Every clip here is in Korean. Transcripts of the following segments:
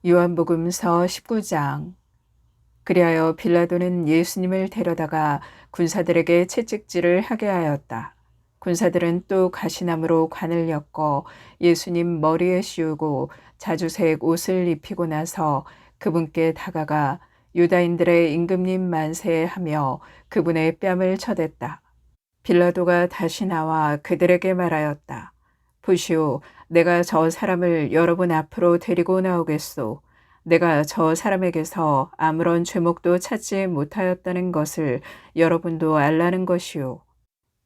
요한복음서 19장. 그리하여 빌라도는 예수님을 데려다가 군사들에게 채찍질을 하게 하였다. 군사들은 또 가시나무로 관을 엮어 예수님 머리에 씌우고 자주색 옷을 입히고 나서 그분께 다가가 유다인들의 임금님 만세 하며 그분의 뺨을 쳐댔다. 빌라도가 다시 나와 그들에게 말하였다. 보시오, 내가 저 사람을 여러분 앞으로 데리고 나오겠소. 내가 저 사람에게서 아무런 죄목도 찾지 못하였다는 것을 여러분도 알라는 것이오.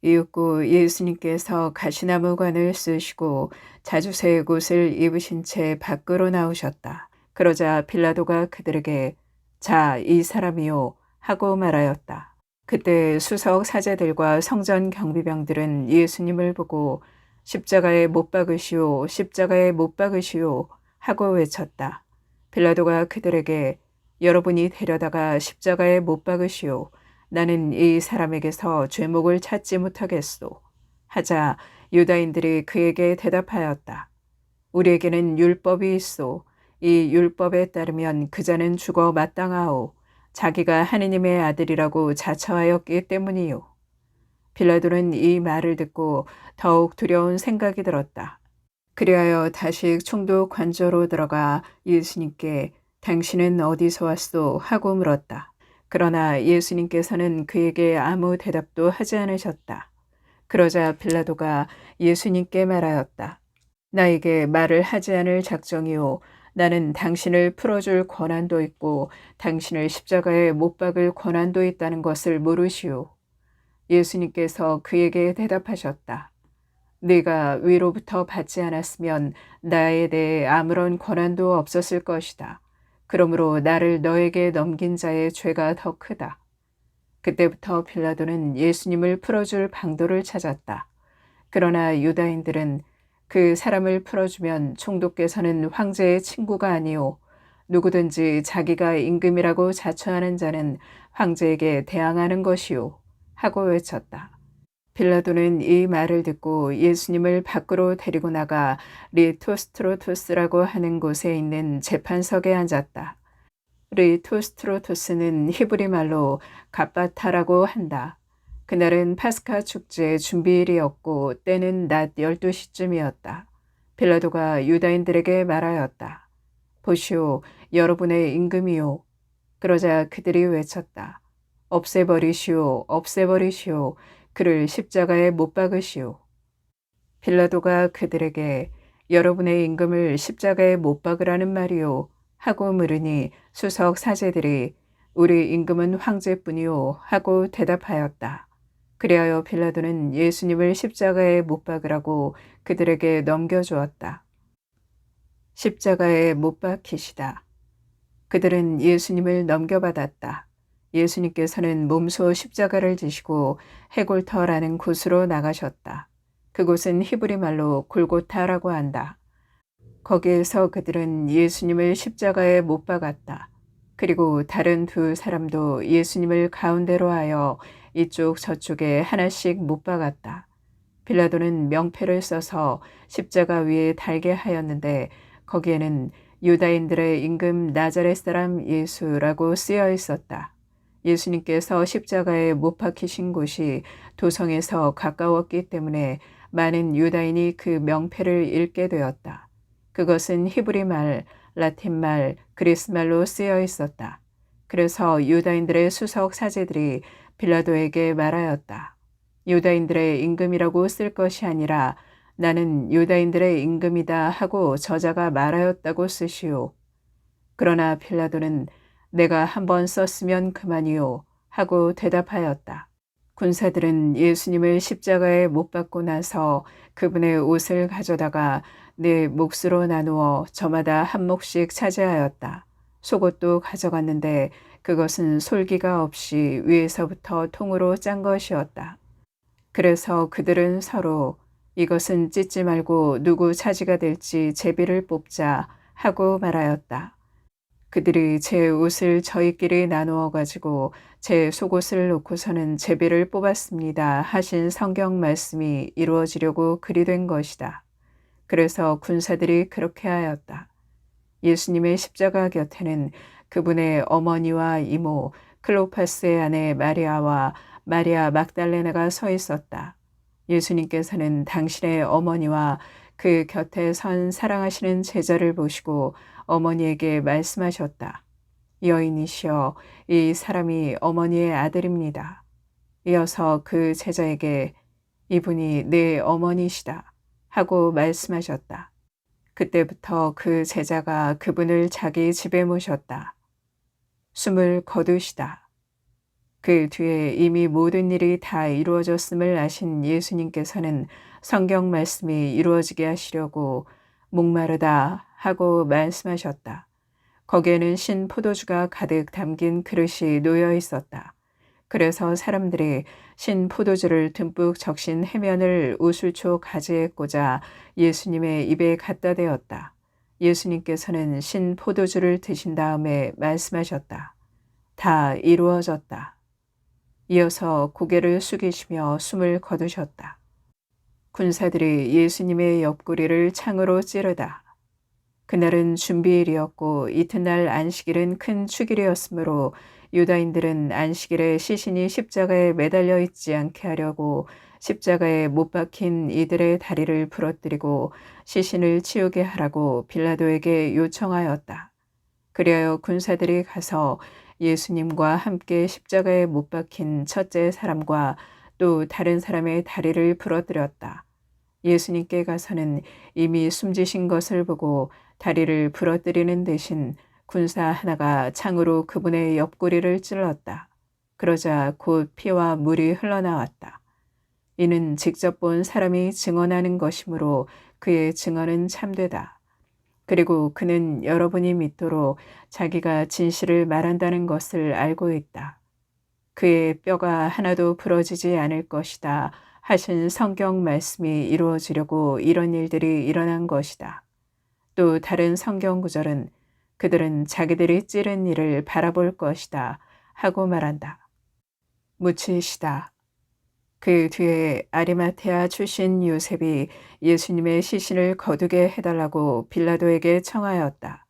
이윽고 예수님께서 가시나무관을 쓰시고 자주색 옷을 입으신 채 밖으로 나오셨다. 그러자 빌라도가 그들에게 자, 이 사람이요 하고 말하였다. 그때 수석 사제들과 성전 경비병들은 예수님을 보고 십자가에 못 박으시오, 십자가에 못 박으시오 하고 외쳤다. 빌라도가 그들에게 여러분이 데려다가 십자가에 못 박으시오. 나는 이 사람에게서 죄목을 찾지 못하겠소. 하자 유다인들이 그에게 대답하였다. 우리에게는 율법이 있소. 이 율법에 따르면 그자는 죽어 마땅하오. 자기가 하느님의 아들이라고 자처하였기 때문이요. 빌라도는 이 말을 듣고 더욱 두려운 생각이 들었다. 그리하여 다시 총독 관저로 들어가 예수님께 당신은 어디서 왔소? 하고 물었다. 그러나 예수님께서는 그에게 아무 대답도 하지 않으셨다. 그러자 빌라도가 예수님께 말하였다. 나에게 말을 하지 않을 작정이요. 나는 당신을 풀어줄 권한도 있고 당신을 십자가에 못 박을 권한도 있다는 것을 모르시오. 예수님께서 그에게 대답하셨다. 네가 위로부터 받지 않았으면 나에 대해 아무런 권한도 없었을 것이다. 그러므로 나를 너에게 넘긴 자의 죄가 더 크다. 그때부터 빌라도는 예수님을 풀어줄 방도를 찾았다. 그러나 유다인들은 그 사람을 풀어주면 총독께서는 황제의 친구가 아니오. 누구든지 자기가 임금이라고 자처하는 자는 황제에게 대항하는 것이오. 하고 외쳤다. 빌라도는 이 말을 듣고 예수님을 밖으로 데리고 나가 리토스트로토스라고 하는 곳에 있는 재판석에 앉았다. 리토스트로토스는 히브리 말로 갑바타라고 한다. 그날은 파스카 축제 준비일이었고 때는 낮 12시쯤이었다. 빌라도가 유다인들에게 말하였다. 보시오, 여러분의 임금이요. 그러자 그들이 외쳤다. 없애버리시오, 없애버리시오. 그를 십자가에 못 박으시오. 빌라도가 그들에게 여러분의 임금을 십자가에 못 박으라는 말이오 하고 물으니 수석 사제들이 우리 임금은 황제뿐이오 하고 대답하였다. 그리하여 빌라도는 예수님을 십자가에 못 박으라고 그들에게 넘겨주었다. 십자가에 못 박히시다. 그들은 예수님을 넘겨받았다. 예수님께서는 몸소 십자가를 지시고 해골터라는 곳으로 나가셨다. 그곳은 히브리 말로 골고타라고 한다. 거기에서 그들은 예수님을 십자가에 못 박았다. 그리고 다른 두 사람도 예수님을 가운데로 하여 이쪽 저쪽에 하나씩 못 박았다. 빌라도는 명패를 써서 십자가 위에 달게 하였는데 거기에는 유다인들의 임금 나자렛 사람 예수라고 쓰여 있었다. 예수님께서 십자가에 못 박히신 곳이 도성에서 가까웠기 때문에 많은 유다인이 그 명패를 읽게 되었다. 그것은 히브리 말, 라틴 말, 그리스 말로 쓰여 있었다. 그래서 유다인들의 수석 사제들이 빌라도에게 말하였다. 유다인들의 임금이라고 쓸 것이 아니라 나는 유다인들의 임금이다 하고 저자가 말하였다고 쓰시오. 그러나 빌라도는 내가 한번 썼으면 그만이요 하고 대답하였다. 군사들은 예수님을 십자가에 못 박고 나서 그분의 옷을 가져다가 네 몫으로 나누어 저마다 한 몫씩 차지하였다. 속옷도 가져갔는데 그것은 솔기가 없이 위에서부터 통으로 짠 것이었다. 그래서 그들은 서로 이것은 찢지 말고 누구 차지가 될지 제비를 뽑자 하고 말하였다. 그들이 제 옷을 저희끼리 나누어 가지고 제 속옷을 놓고서는 제비를 뽑았습니다 하신 성경 말씀이 이루어지려고 그리 된 것이다. 그래서 군사들이 그렇게 하였다. 예수님의 십자가 곁에는 그분의 어머니와 이모 클로파스의 아내 마리아와 마리아 막달레나가 서 있었다. 예수님께서는 당신의 어머니와 그 곁에 선 사랑하시는 제자를 보시고 어머니에게 말씀하셨다. 여인이시여, 이 사람이 어머니의 아들입니다. 이어서 그 제자에게 이분이 내 어머니시다 하고 말씀하셨다. 그때부터 그 제자가 그분을 자기 집에 모셨다. 숨을 거두시다. 그 뒤에 이미 모든 일이 다 이루어졌음을 아신 예수님께서는 성경 말씀이 이루어지게 하시려고 목마르다 하고 말씀하셨다. 거기에는 신 포도주가 가득 담긴 그릇이 놓여 있었다. 그래서 사람들이 신 포도주를 듬뿍 적신 해면을 우술초 가지에 꽂아 예수님의 입에 갖다 대었다. 예수님께서는 신 포도주를 드신 다음에 말씀하셨다. 다 이루어졌다. 이어서 고개를 숙이시며 숨을 거두셨다. 군사들이 예수님의 옆구리를 창으로 찌르다. 그날은 준비일이었고 이튿날 안식일은 큰 축일이었으므로 유다인들은 안식일에 시신이 십자가에 매달려 있지 않게 하려고 십자가에 못 박힌 이들의 다리를 부러뜨리고 시신을 치우게 하라고 빌라도에게 요청하였다. 그리하여 군사들이 가서 예수님과 함께 십자가에 못 박힌 첫째 사람과 또 다른 사람의 다리를 부러뜨렸다. 예수님께 가서는 이미 숨지신 것을 보고 다리를 부러뜨리는 대신 군사 하나가 창으로 그분의 옆구리를 찔렀다. 그러자 곧 피와 물이 흘러나왔다. 이는 직접 본 사람이 증언하는 것이므로 그의 증언은 참되다. 그리고 그는 여러분이 믿도록 자기가 진실을 말한다는 것을 알고 있다. 그의 뼈가 하나도 부러지지 않을 것이다 하신 성경 말씀이 이루어지려고 이런 일들이 일어난 것이다. 또 다른 성경 구절은 그들은 자기들이 찌른 일을 바라볼 것이다 하고 말한다. 묻히시다. 그 뒤에 아리마테아 출신 요셉이 예수님의 시신을 거두게 해달라고 빌라도에게 청하였다.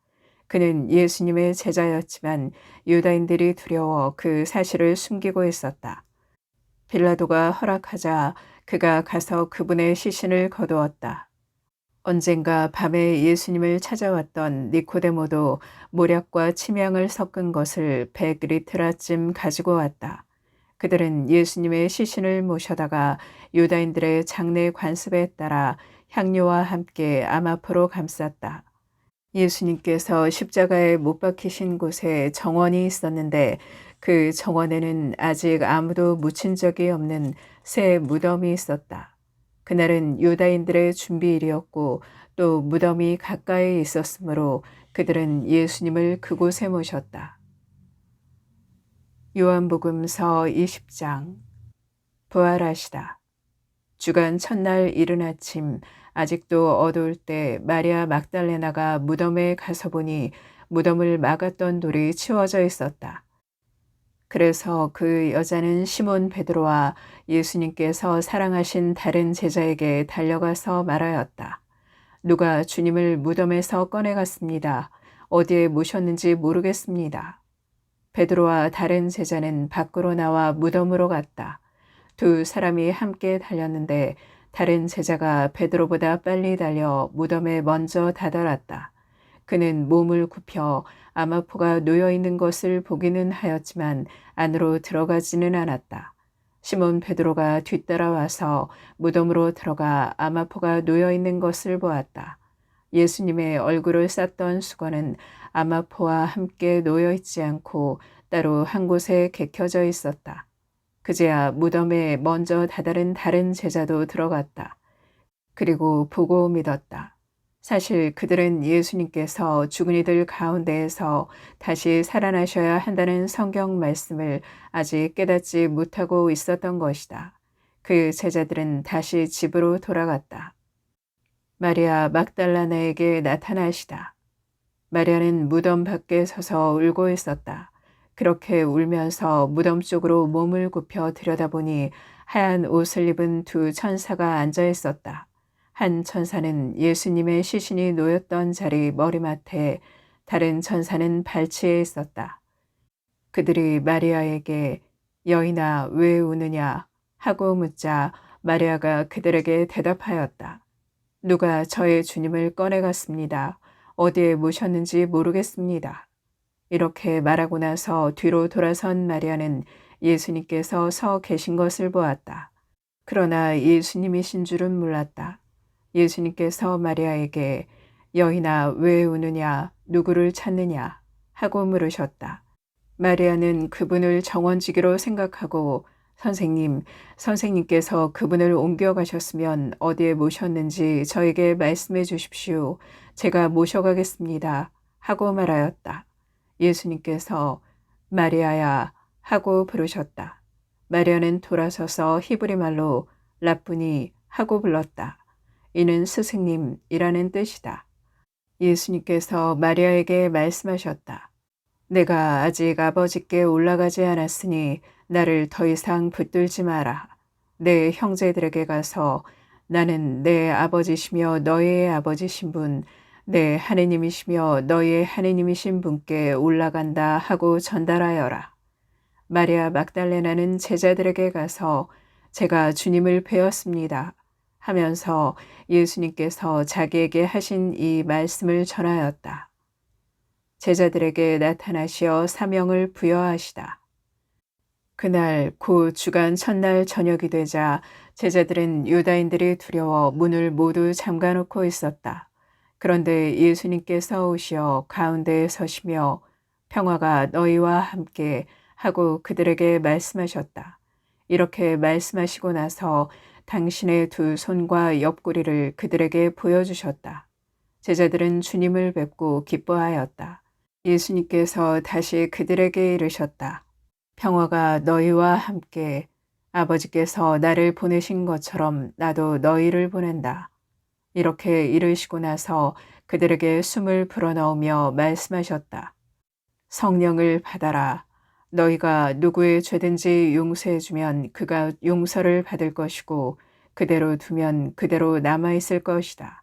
그는 예수님의 제자였지만 유다인들이 두려워 그 사실을 숨기고 있었다. 빌라도가 허락하자 그가 가서 그분의 시신을 거두었다. 언젠가 밤에 예수님을 찾아왔던 니코데모도 모략과 침향을 섞은 것을 100리트라쯤 가지고 왔다. 그들은 예수님의 시신을 모셔다가 유다인들의 장례 관습에 따라 향료와 함께 암아포로 감쌌다. 예수님께서 십자가에 못 박히신 곳에 정원이 있었는데 그 정원에는 아직 아무도 묻힌 적이 없는 새 무덤이 있었다. 그날은 유다인들의 준비일이었고 또 무덤이 가까이 있었으므로 그들은 예수님을 그곳에 모셨다. 요한복음서 20장. 부활하시다. 주간 첫날 이른 아침 아직도 어두울 때 마리아 막달레나가 무덤에 가서 보니 무덤을 막았던 돌이 치워져 있었다. 그래서 그 여자는 시몬 베드로와 예수님께서 사랑하신 다른 제자에게 달려가서 말하였다. 누가 주님을 무덤에서 꺼내갔습니다. 어디에 모셨는지 모르겠습니다. 베드로와 다른 제자는 밖으로 나와 무덤으로 갔다. 두 사람이 함께 달렸는데 다른 제자가 베드로보다 빨리 달려 무덤에 먼저 다다랐다. 그는 몸을 굽혀 암아포가 놓여 있는 것을 보기는 하였지만 안으로 들어가지는 않았다. 시몬 베드로가 뒤따라와서 무덤으로 들어가 암아포가 놓여 있는 것을 보았다. 예수님의 얼굴을 쌌던 수건은 암아포와 함께 놓여 있지 않고 따로 한 곳에 개켜져 있었다. 그제야 무덤에 먼저 다다른 다른 제자도 들어갔다. 그리고 보고 믿었다. 사실 그들은 예수님께서 죽은 이들 가운데에서 다시 살아나셔야 한다는 성경 말씀을 아직 깨닫지 못하고 있었던 것이다. 그 제자들은 다시 집으로 돌아갔다. 마리아 막달라나에게 나타나시다. 마리아는 무덤 밖에 서서 울고 있었다. 그렇게 울면서 무덤 쪽으로 몸을 굽혀 들여다보니 하얀 옷을 입은 두 천사가 앉아 있었다. 한 천사는 예수님의 시신이 놓였던 자리 머리맡에, 다른 천사는 발치에 있었다. 그들이 마리아에게 여인아 왜 우느냐 하고 묻자 마리아가 그들에게 대답하였다. 누가 저의 주님을 꺼내갔습니다. 어디에 모셨는지 모르겠습니다. 이렇게 말하고 나서 뒤로 돌아선 마리아는 예수님께서 서 계신 것을 보았다. 그러나 예수님이신 줄은 몰랐다. 예수님께서 마리아에게 여인아 왜 우느냐 누구를 찾느냐 하고 물으셨다. 마리아는 그분을 정원지기로 생각하고 선생님께서 그분을 옮겨가셨으면 어디에 모셨는지 저에게 말씀해 주십시오. 제가 모셔가겠습니다. 하고 말하였다. 예수님께서 마리아야 하고 부르셨다. 마리아는 돌아서서 히브리 말로 라쁘니 하고 불렀다. 이는 스승님이라는 뜻이다. 예수님께서 마리아에게 말씀하셨다. 내가 아직 아버지께 올라가지 않았으니 나를 더 이상 붙들지 마라. 내 형제들에게 가서 나는 내 아버지시며 너희의 아버지신 분, 내 하느님이시며 너희의 하느님이신 분께 올라간다 하고 전달하여라. 마리아 막달레나는 제자들에게 가서 제가 주님을 뵈었습니다 하면서 예수님께서 자기에게 하신 이 말씀을 전하였다. 제자들에게 나타나시어 사명을 부여하시다. 그날 곧 주간 첫날 저녁이 되자 제자들은 유다인들이 두려워 문을 모두 잠가놓고 있었다. 그런데 예수님께서 오시어 가운데에 서시며 평화가 너희와 함께 하고 그들에게 말씀하셨다. 이렇게 말씀하시고 나서 당신의 두 손과 옆구리를 그들에게 보여주셨다. 제자들은 주님을 뵙고 기뻐하였다. 예수님께서 다시 그들에게 이르셨다. 평화가 너희와 함께 아버지께서 나를 보내신 것처럼 나도 너희를 보낸다. 이렇게 이르시고 나서 그들에게 숨을 불어넣으며 말씀하셨다. 성령을 받아라. 너희가 누구의 죄든지 용서해주면 그가 용서를 받을 것이고 그대로 두면 그대로 남아있을 것이다.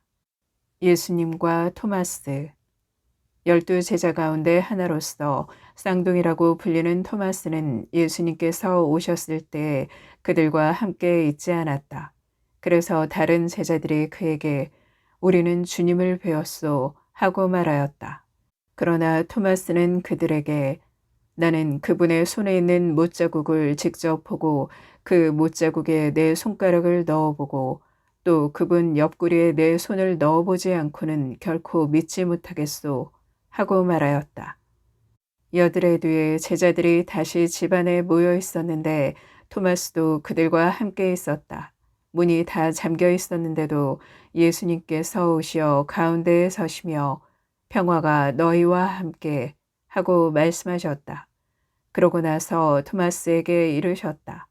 예수님과 토마스 12 제자 가운데 하나로서 쌍둥이라고 불리는 토마스는 예수님께서 오셨을 때 그들과 함께 있지 않았다. 그래서 다른 제자들이 그에게 우리는 주님을 배웠소 하고 말하였다. 그러나 토마스는 그들에게 나는 그분의 손에 있는 못자국을 직접 보고 그 못자국에 내 손가락을 넣어보고 또 그분 옆구리에 내 손을 넣어보지 않고는 결코 믿지 못하겠소 하고 말하였다. 여드레 뒤에 제자들이 다시 집안에 모여 있었는데 토마스도 그들과 함께 있었다. 문이 다 잠겨 있었는데도 예수님께서 오시어 가운데에 서시며 평화가 너희와 함께 하고 말씀하셨다. 그러고 나서 토마스에게 이르셨다.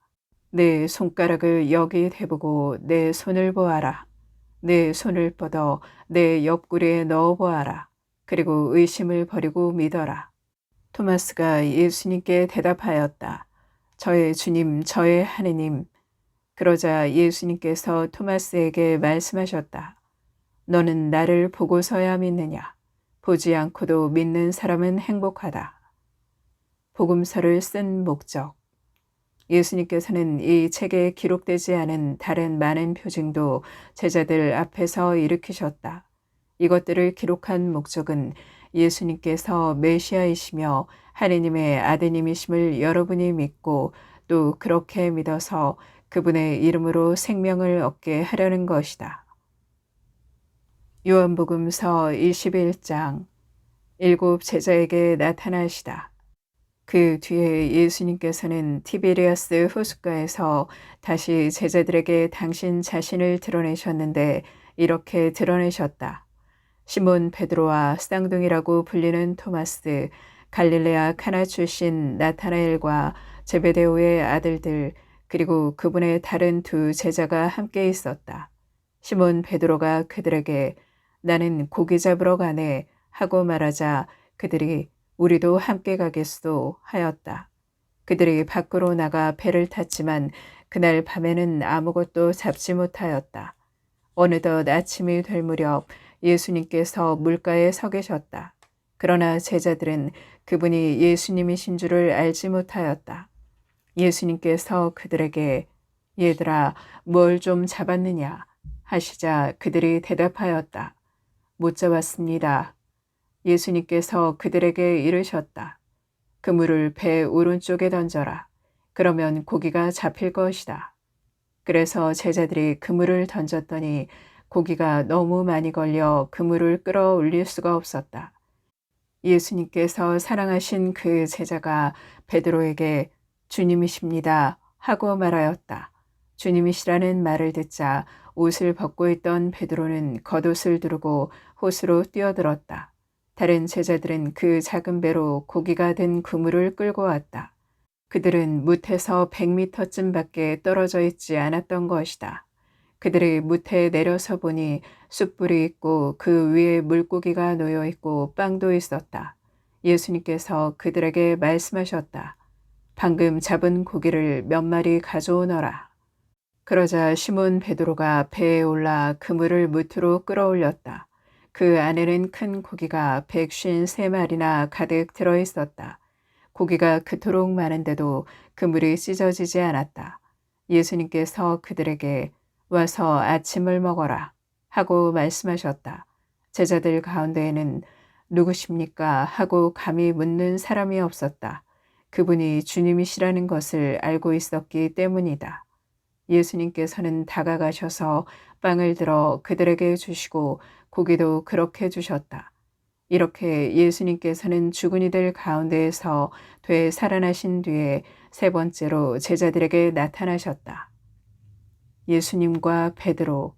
내 손가락을 여기 대보고 내 손을 보아라. 내 손을 뻗어 내 옆구리에 넣어 보아라. 그리고 의심을 버리고 믿어라. 토마스가 예수님께 대답하였다. 저의 주님, 저의 하느님. 그러자 예수님께서 토마스에게 말씀하셨다. 너는 나를 보고서야 믿느냐? 보지 않고도 믿는 사람은 행복하다. 복음서를 쓴 목적. 예수님께서는 이 책에 기록되지 않은 다른 많은 표징도 제자들 앞에서 일으키셨다. 이것들을 기록한 목적은 예수님께서 메시아이시며 하느님의 아드님이심을 여러분이 믿고 또 그렇게 믿어서 그분의 이름으로 생명을 얻게 하려는 것이다. 요한복음서 21장 7 제자에게 나타나시다. 그 뒤에 예수님께서는 티베리아스 호숫가에서 다시 제자들에게 당신 자신을 드러내셨는데 이렇게 드러내셨다. 시몬 베드로와 쌍둥이라고 불리는 토마스, 갈릴레아 카나 출신 나타나엘과 제베데오의 아들들, 그리고 그분의 다른 두 제자가 함께 있었다. 시몬 베드로가 그들에게 나는 고기 잡으러 가네 하고 말하자 그들이 우리도 함께 가겠소 하였다. 그들이 밖으로 나가 배를 탔지만 그날 밤에는 아무것도 잡지 못하였다. 어느덧 아침이 될 무렵 예수님께서 물가에 서 계셨다. 그러나 제자들은 그분이 예수님이신 줄을 알지 못하였다. 예수님께서 그들에게 얘들아 뭘 좀 잡았느냐 하시자 그들이 대답하였다. 못 잡았습니다. 예수님께서 그들에게 이르셨다. 그물을 배 오른쪽에 던져라. 그러면 고기가 잡힐 것이다. 그래서 제자들이 그물을 던졌더니 고기가 너무 많이 걸려 그물을 끌어올릴 수가 없었다. 예수님께서 사랑하신 그 제자가 베드로에게 주님이십니다 하고 말하였다. 주님이시라는 말을 듣자 옷을 벗고 있던 베드로는 겉옷을 두르고 호수로 뛰어들었다. 다른 제자들은 그 작은 배로 고기가 든 그물을 끌고 왔다. 그들은 뭇에서 100m쯤밖에 떨어져 있지 않았던 것이다. 그들이 뭇에 내려서 보니 숯불이 있고 그 위에 물고기가 놓여 있고 빵도 있었다. 예수님께서 그들에게 말씀하셨다. 방금 잡은 고기를 몇 마리 가져오너라. 그러자 시몬 베드로가 배에 올라 그물을 뭇으로 끌어올렸다. 그 안에는 큰 고기가 153마리나 가득 들어 있었다. 고기가 그토록 많은데도 그물이 찢어지지 않았다. 예수님께서 그들에게 와서 아침을 먹어라 하고 말씀하셨다. 제자들 가운데에는 누구십니까? 하고 감히 묻는 사람이 없었다. 그분이 주님이시라는 것을 알고 있었기 때문이다. 예수님께서는 다가가셔서 빵을 들어 그들에게 주시고 고기도 그렇게 주셨다. 이렇게 예수님께서는 죽은 이들 가운데에서 되살아나신 뒤에 세 번째로 제자들에게 나타나셨다. 예수님과 베드로.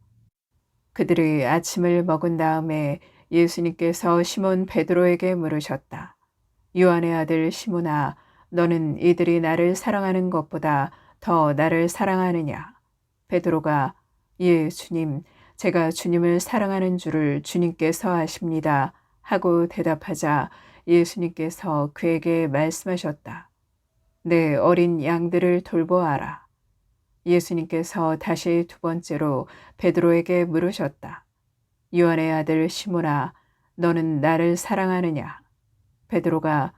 그들이 아침을 먹은 다음에 예수님께서 시몬 베드로에게 물으셨다. 요한의 아들 시몬아, 너는 이들이 나를 사랑하는 것보다 더 나를 사랑하느냐? 베드로가 예, 주님, 제가 주님을 사랑하는 줄을 주님께서 아십니다. 하고 대답하자 예수님께서 그에게 말씀하셨다. 내 어린 양들을 돌보아라. 예수님께서 다시 두 번째로 베드로에게 물으셨다. 요한의 아들 시몬아, 너는 나를 사랑하느냐? 베드로가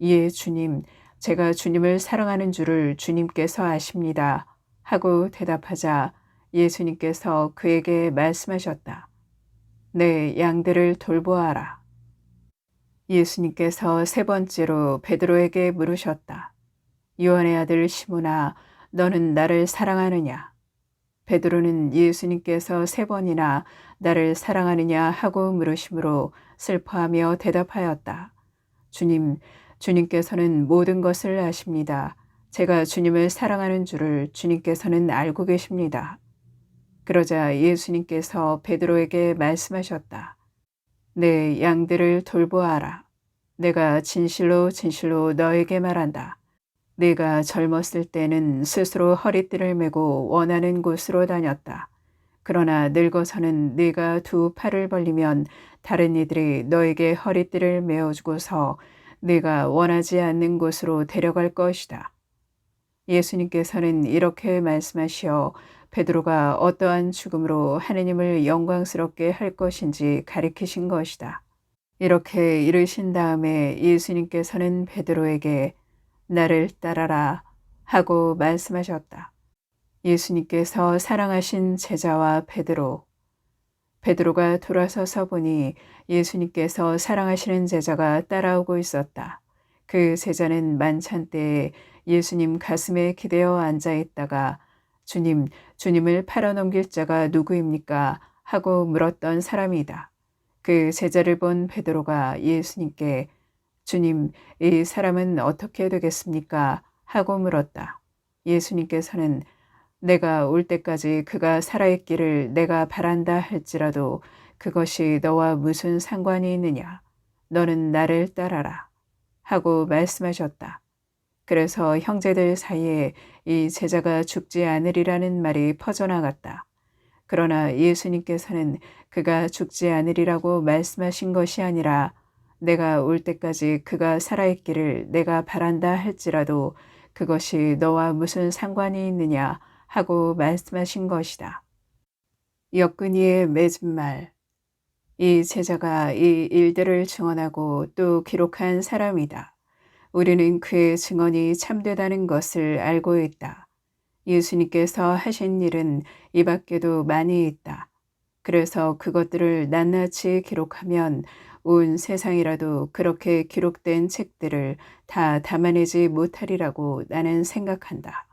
예, 주님, 제가 주님을 사랑하는 줄을 주님께서 아십니다. 하고 대답하자 예수님께서 그에게 말씀하셨다. 내 양들을 돌보아라. 예수님께서 세 번째로 베드로에게 물으셨다. 요한의 아들 시몬아, 너는 나를 사랑하느냐? 베드로는 예수님께서 세 번이나 나를 사랑하느냐 하고 물으심으로 슬퍼하며 대답하였다. 주님, 주님께서는 모든 것을 아십니다. 제가 주님을 사랑하는 줄을 주님께서는 알고 계십니다. 그러자 예수님께서 베드로에게 말씀하셨다. 내 양들을 돌보아라. 내가 진실로 진실로 너에게 말한다. 네가 젊었을 때는 스스로 허리띠를 메고 원하는 곳으로 다녔다. 그러나 늙어서는 네가 두 팔을 벌리면 다른 이들이 너에게 허리띠를 메어주고서 네가 원하지 않는 곳으로 데려갈 것이다. 예수님께서는 이렇게 말씀하시어 베드로가 어떠한 죽음으로 하느님을 영광스럽게 할 것인지 가리키신 것이다. 이렇게 이르신 다음에 예수님께서는 베드로에게 나를 따라라 하고 말씀하셨다. 예수님께서 사랑하신 제자와 베드로. 베드로가 돌아서서 보니 예수님께서 사랑하시는 제자가 따라오고 있었다. 그 제자는 만찬 때에 예수님 가슴에 기대어 앉아 있다가 주님을 팔아넘길 자가 누구입니까? 하고 물었던 사람이다. 그 제자를 본 베드로가 예수님께 주님, 이 사람은 어떻게 되겠습니까? 하고 물었다. 예수님께서는 내가 올 때까지 그가 살아있기를 내가 바란다 할지라도 그것이 너와 무슨 상관이 있느냐? 너는 나를 따라라. 하고 말씀하셨다. 그래서 형제들 사이에 이 제자가 죽지 않으리라는 말이 퍼져나갔다. 그러나 예수님께서는 그가 죽지 않으리라고 말씀하신 것이 아니라 내가 올 때까지 그가 살아있기를 내가 바란다 할지라도 그것이 너와 무슨 상관이 있느냐 하고 말씀하신 것이다. 역근이의 맺은 말. 이 제자가 이 일들을 증언하고 또 기록한 사람이다. 우리는 그의 증언이 참되다는 것을 알고 있다. 예수님께서 하신 일은 이 밖에도 많이 있다. 그래서 그것들을 낱낱이 기록하면 온 세상이라도 그렇게 기록된 책들을 다 담아내지 못하리라고 나는 생각한다.